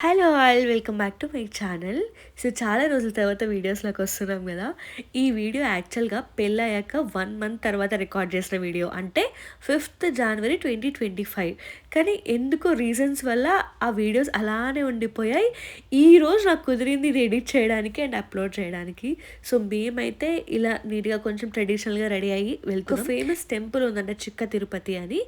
Hello all welcome back to my channel. So చాలా రోజుల తర్వాత వీడియోస్లోకి వస్తున్నాం కదా. ఈ వీడియో యాక్చువల్గా పెళ్ళయ్యాక 1 మంత్ తర్వాత రికార్డ్ చేసిన వీడియో, అంటే 5th January 2025. కానీ ఎందుకో రీజన్స్ వల్ల ఆ వీడియోస్ అలానే ఉండిపోయాయి. ఈరోజు నాకు కుదిరింది ఇది ఎడిట్ చేయడానికి అండ్ అప్లోడ్ చేయడానికి. సో మేమైతే ఇలా నీట్గా కొంచెం ట్రెడిషనల్గా రెడీ అయ్యి వెళ్తున్నాం. ఫేమస్ టెంపుల్ ఉందంటే చిక్క తిరుపతి అని.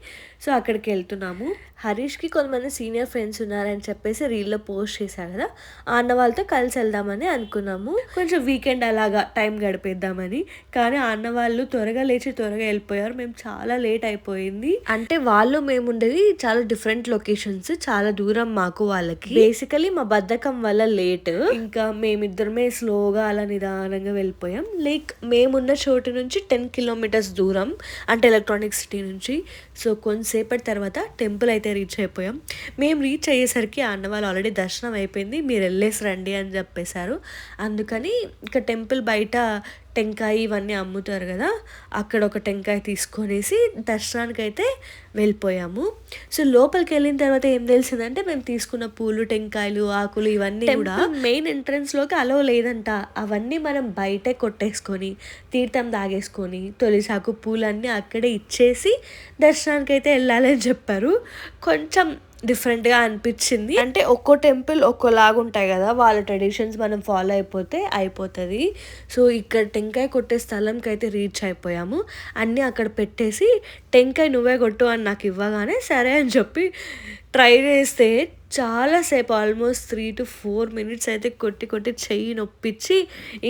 సో అక్కడికి వెళ్తున్నాము. హరీష్కి కొంతమంది సీనియర్ ఫ్రెండ్స్ ఉన్నారని చెప్పేసి రీల్లో పోస్ట్ చేశారు కదా, ఆ అన్న వాళ్ళతో కలిసి వెళ్దామని అనుకున్నాము. కొంచెం వీకెండ్ అలాగా టైం గడిపేద్దామని. కానీ ఆ అన్న వాళ్ళు త్వరగా లేచి త్వరగా వెళ్ళిపోయారు. మేము చాలా లేట్ అయిపోయింది. అంటే వాళ్ళు మేము ఉండేది చాలా డిఫరెంట్ లొకేషన్స్, చాలా దూరం మాకు వాళ్ళకి. బేసికలీ మా బద్ధకం వల్ల లేట్. ఇంకా మేమిద్దరమే స్లోగా అలా నిదానంగా వెళ్ళిపోయాం. లైక్ మేమున్న చోటు నుంచి 10 kilometers దూరం, అంటే ఎలక్ట్రానిక్ సిటీ నుంచి. సో కొంతసేపటి తర్వాత టెంపుల్ అయితే రీచ్ అయిపోయాం. మేము రీచ్ అయ్యేసరికి ఆ అన్న వాళ్ళు ఆల్రెడీ దర్శనం అయిపోయింది, మీరు వెళ్ళేసి రండి అని చెప్పేశారు. అందుకని ఇక టెంపుల్ బయట టెంకాయ ఇవన్నీ అమ్ముతారు కదా, అక్కడ ఒక టెంకాయ తీసుకొనేసి దర్శనానికి అయితే వెళ్ళిపోయాము. సో లోపలికి వెళ్ళిన తర్వాత ఏం తెలిసిందంటే, మేము తీసుకున్న పూలు, టెంకాయలు, ఆకులు ఇవన్నీ కూడా మెయిన్ ఎంట్రన్స్లోకి అలో లేదంట. అవన్నీ మనం బయటే కొట్టేసుకొని తీర్థం తాగేసుకొని తొలిసాకు పూలన్నీ అక్కడే ఇచ్చేసి దర్శనానికి అయితే వెళ్ళాలని చెప్పారు. కొంచెం డిఫరెంట్గా అనిపించింది. అంటే ఒక్కో టెంపుల్ ఒక్కోలాగా ఉంటాయి కదా, వాళ్ళ ట్రెడిషన్స్ మనం ఫాలో అయిపోతే అయిపోతుంది. సో ఇక్కడ టెంకాయ కొట్టే స్థలంకి అయితే రీచ్ అయిపోయాము. అన్నీ అక్కడ పెట్టేసి టెంకాయ నువ్వే కొట్టు అని నాకు ఇవ్వగానే సరే అని చెప్పి ట్రై చేస్తే చాలాసేపు ఆల్మోస్ట్ 3 to 4 minutes అయితే కొట్టి కొట్టి చెయ్యి నొప్పించి,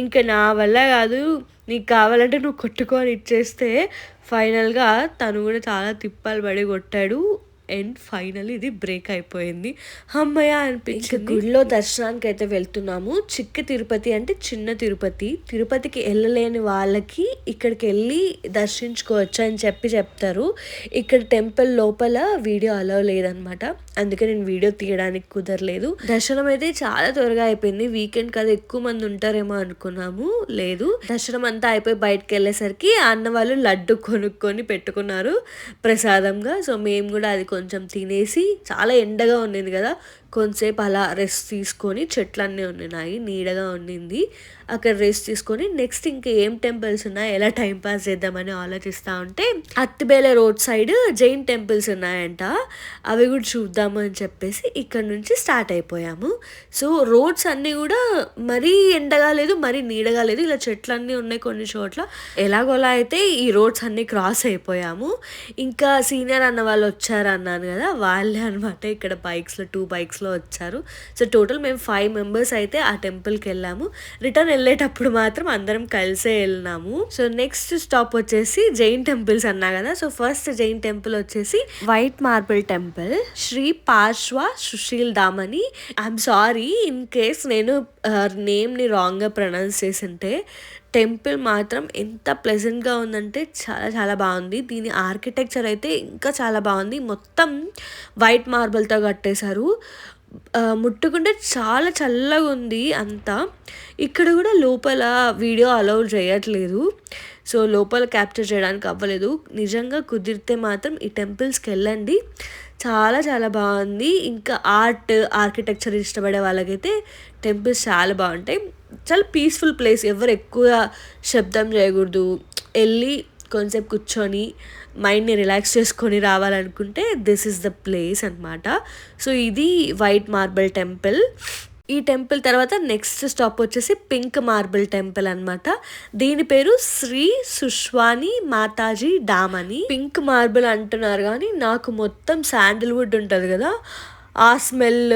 ఇంకా నా వల్ల కాదు, నీకు కావాలంటే నువ్వు కొట్టుకొని ఇచ్చేస్తే ఫైనల్గా తను కూడా చాలా తిప్పాలు పడి కొట్టాడు. అండ్ ఫైనల్లీ ఇది బ్రేక్ అయిపోయింది. అమ్మయ్య అనిపించింది. గుడిలో దర్శనానికి అయితే వెళ్తున్నాము. చిక్క తిరుపతి అంటే చిన్న తిరుపతి. తిరుపతికి వెళ్ళలేని వాళ్ళకి ఇక్కడికి వెళ్ళి దర్శించుకోవచ్చు అని చెప్తారు. ఇక్కడ టెంపుల్ లోపల వీడియో అలౌ లేదనమాట, అందుకే నేను వీడియో తీయడానికి కుదరలేదు. దర్శనం అయితే చాలా త్వరగా అయిపోయింది. వీకెండ్ కదా, ఎక్కువ మంది ఉంటారేమో అనుకున్నాము, లేదు. దర్శనం అంతా అయిపోయి బయటకు వెళ్ళేసరికి అన్న వాళ్ళు లడ్డు కొనుక్కొని పెట్టుకున్నారు ప్రసాదంగా. సో మేము కూడా అది కొంచెం తినేసి, చాలా ఎండగా ఉండింది కదా, కొంతసేపు అలా రెస్ట్ తీసుకొని, చెట్లన్నీ ఉన్నాయి, నీడగా ఉండింది, అక్కడ రెస్ట్ తీసుకొని నెక్స్ట్ ఇంకా ఏం టెంపుల్స్ ఉన్నాయి, ఎలా టైం పాస్ చేద్దామని ఆలోచిస్తూ ఉంటే Attibele road side Jain temples ఉన్నాయంట, అవి కూడా చూద్దాము అని చెప్పేసి ఇక్కడ నుంచి స్టార్ట్ అయిపోయాము. సో రోడ్స్ అన్నీ కూడా మరీ ఎండగా లేదు, మరీ నీడగా లేదు, ఇలా చెట్లన్నీ ఉన్నాయి కొన్ని చోట్ల. ఎలాగోలా అయితే ఈ రోడ్స్ అన్నీ క్రాస్ అయిపోయాము. ఇంకా సీనియర్ అన్న వాళ్ళు వచ్చారు అన్నాను కదా, వాళ్ళే అనమాట. ఇక్కడ బైక్స్లో 2 bikesలో వచ్చారు. సో టోటల్ మేము 5 members అయితే ఆ టెంపుల్కి వెళ్ళాము. రిటర్న్ వెళ్ళేటప్పుడు మాత్రం అందరం కలిసే వెళ్ళినాము. సో నెక్స్ట్ స్టాప్ వచ్చేసి జైన్ టెంపుల్స్ అన్నా కదా. సో ఫస్ట్ జైన్ టెంపుల్ వచ్చేసి white marble temple, Shri Parshva Sushil Dham అని. ఐఎమ్ సారీ ఇన్ కేస్ నేను నేమ్ని రాంగ్గా ప్రొనౌన్స్ చేసింటే. టెంపుల్ మాత్రం ఎంత ప్లెజెంట్గా ఉందంటే చాలా చాలా బాగుంది. దీని ఆర్కిటెక్చర్ అయితే ఇంకా చాలా బాగుంది. మొత్తం వైట్ మార్బుల్తో కట్టేశారు. ముట్టుకుంటే చాలా చల్లగా ఉంది అంతా. ఇక్కడ కూడా లోపల వీడియో అలౌ చేయట్లేదు, సో లోపల క్యాప్చర్ చేయడానికి అవ్వలేదు. నిజంగా కుదిరితే మాత్రం ఈ టెంపుల్స్కి వెళ్ళండి, చాలా చాలా బాగుంది. ఇంకా ఆర్కిటెక్చర్ ఇష్టపడే వాళ్ళకైతే టెంపుల్స్ చాలా బాగుంటాయి. చాలా పీస్ఫుల్ ప్లేస్, ఎవరు ఎక్కువ శబ్దం చేయకూడదు, వెళ్ళి కొంచెంసేపు కూర్చొని మైండ్ని రిలాక్స్ చేసుకొని రావాలనుకుంటే దిస్ ఇస్ ద ప్లేస్ అనమాట. సో ఇది వైట్ మార్బుల్ టెంపుల్. ఈ టెంపుల్ తర్వాత నెక్స్ట్ స్టాప్ వచ్చేసి పింక్ మార్బుల్ టెంపుల్ అనమాట. దీని పేరు శ్రీ సుష్వాని మాతాజీ డామ్ అని. పింక్ మార్బుల్ అంటున్నారు కానీ నాకు మొత్తం శాండిల్వుడ్ ఉంటుంది కదా, ఆ స్మెల్,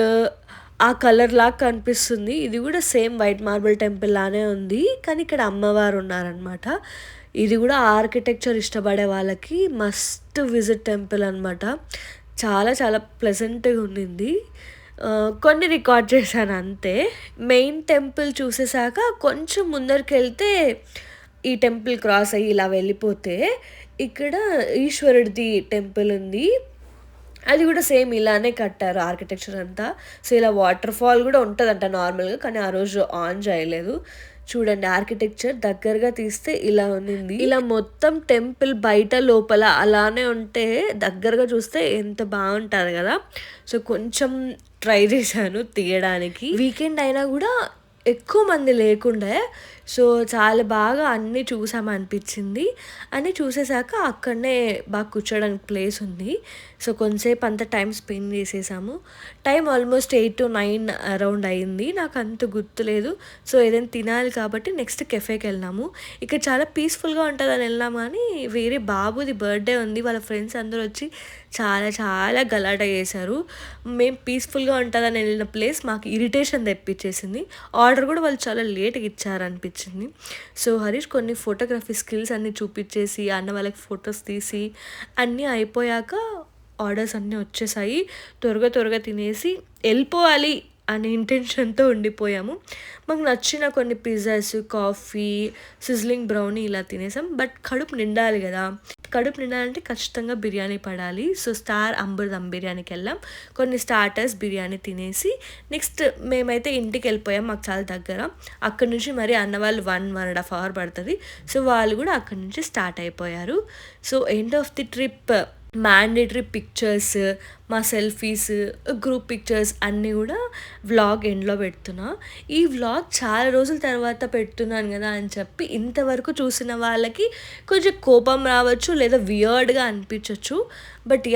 ఆ కలర్ లాగా కనిపిస్తుంది. ఇది కూడా సేమ్ వైట్ మార్బుల్ టెంపుల్ లానే ఉంది, కానీ ఇక్కడ అమ్మవారు ఉన్నారనమాట. ఇది కూడా ఆర్కిటెక్చర్ ఇష్టపడే వాళ్ళకి మస్ట్ విజిట్ టెంపుల్ అనమాట. చాలా చాలా ప్లెజెంట్గా ఉండింది. కొన్ని రికార్డ్ చేశాను అంతే. మెయిన్ టెంపుల్ చూసేసాక కొంచెం ముందరికి వెళ్తే ఈ టెంపుల్ క్రాస్ అయ్యి ఇలా వెళ్ళిపోతే ఇక్కడ ఈశ్వరుడిది టెంపుల్ ఉంది. అది కూడా సేమ్ ఇలానే కట్టారు ఆర్కిటెక్చర్ అంతా. సో ఇలా వాటర్ ఫాల్ కూడా ఉంటుందంట నార్మల్గా, కానీ ఆ రోజు ఆన్ చేయలేదు. చూడండి ఆర్కిటెక్చర్ దగ్గరగా తీస్తే ఇలా ఉన్నింది. ఇలా మొత్తం టెంపుల్ బయట లోపల అలానే ఉంటే దగ్గరగా చూస్తే ఎంత బాగుంటుంది కదా. సో కొంచెం ట్రై చేశాను తీయడానికి. వీకెండ్ అయినా కూడా ఎక్కువ మంది లేకుండే. సో చాలా బాగా అన్నీ చూసామనిపించింది. అన్నీ చూసేసాక అక్కడనే బాగా కూర్చోడానికి ప్లేస్ ఉంది. సో కొంతసేపు అంత టైం స్పెండ్ చేసేసాము. టైం ఆల్మోస్ట్ 8 to 9 అరౌండ్ అయింది. నాకు అంత గుర్తులేదు. సో ఏదైనా తినాలి కాబట్టి నెక్స్ట్ కెఫేకి వెళ్ళాము. ఇక్కడ చాలా పీస్ఫుల్గా ఉంటుందని వెళ్ళాము కానీ వేరే బాబుది బర్త్డే ఉంది. వాళ్ళ ఫ్రెండ్స్ అందరూ వచ్చి చాలా చాలా గలాట చేశారు. మేము పీస్ఫుల్గా ఉంటుందని వెళ్ళిన ప్లేస్ మాకు ఇరిటేషన్ తెప్పించేసింది. ఆర్డర్ కూడా వాళ్ళు చాలా లేట్గా ఇచ్చారనిపించింది. సో హరీష్ కొన్ని ఫోటోగ్రఫీ స్కిల్స్ అన్నీ చూపించేసి అన్న వాళ్ళకి ఫొటోస్ తీసి అన్నీ అయిపోయాక ఆర్డర్స్ అన్నీ వచ్చేసాయి. త్వరగా తినేసి వెళ్ళిపోవాలి అనే ఇంటెన్షన్తో ఉండిపోయాము. మాకు నచ్చిన కొన్ని పిజ్జాస్, కాఫీ, సిజ్లింగ్ బ్రౌనీ ఇలా తినేసాం. బట్ కడుపు నిండాలి కదా. కడుపు నిండాలంటే ఖచ్చితంగా బిర్యానీ పడాలి. సో స్టార్ అంబర్ దమ్ బిర్యానీకి వెళ్ళాం. కొన్ని స్టార్టర్స్ బిర్యానీ తినేసి నెక్స్ట్ మేమైతే ఇంటికి వెళ్ళిపోయాం. మాకు చాలా దగ్గర. అక్కడ నుంచి మరి అన్న వాళ్ళు 1.5 hours పడుతుంది. సో వాళ్ళు కూడా అక్కడ నుంచి స్టార్ట్ అయిపోయారు. So end of the trip mandatory pictures, మా సెల్ఫీస్, గ్రూప్ పిక్చర్స్ అన్నీ కూడా వ్లాగ్ ఎండ్లో పెడుతున్నా. ఈ వ్లాగ్ చాలా రోజుల తర్వాత పెడుతున్నాను కదా అని చెప్పి ఇంతవరకు చూసిన వాళ్ళకి కొంచెం కోపం రావచ్చు లేదా వియర్డ్గా అనిపించవచ్చు. బట్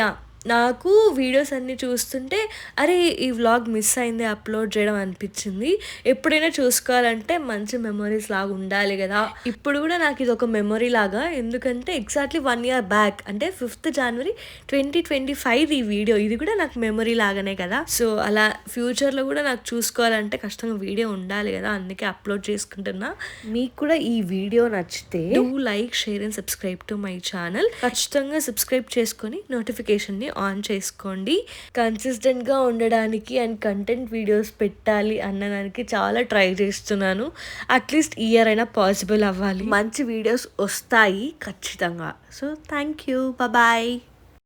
నాకు వీడియోస్ అన్నీ చూస్తుంటే అరే ఈ వ్లాగ్ మిస్ అయింది అప్లోడ్ చేయడం అనిపించింది. ఎప్పుడైనా చూసుకోవాలంటే మంచి మెమరీస్ లాగా ఉండాలి కదా. ఇప్పుడు కూడా నాకు ఇది ఒక మెమరీ లాగా. ఎందుకంటే ఎగ్జాక్ట్లీ 1 year బ్యాక్ అంటే 5th January 2025 ఈ వీడియో. ఇది కూడా నాకు మెమరీ లాగానే కదా. సో అలా ఫ్యూచర్లో కూడా నాకు చూసుకోవాలంటే కష్టంగా వీడియో ఉండాలి కదా. అందుకే అప్లోడ్ చేసుకుంటున్నా. మీకు కూడా ఈ వీడియో నచ్చితే do like, share and subscribe to my channel. ఖచ్చితంగా సబ్స్క్రైబ్ చేసుకొని నోటిఫికేషన్ని ఆన్ చేసుకోండి. కన్సిస్టెంట్గా ఉండడానికి అండ్ కంటెంట్ వీడియోస్ పెట్టాలి అన్నదానికి చాలా ట్రై చేస్తున్నాను. అట్లీస్ట్ ఈ ఇయర్ అయినా పాసిబుల్ అవ్వాలి. మంచి వీడియోస్ వస్తాయి ఖచ్చితంగా. So thank you, bye.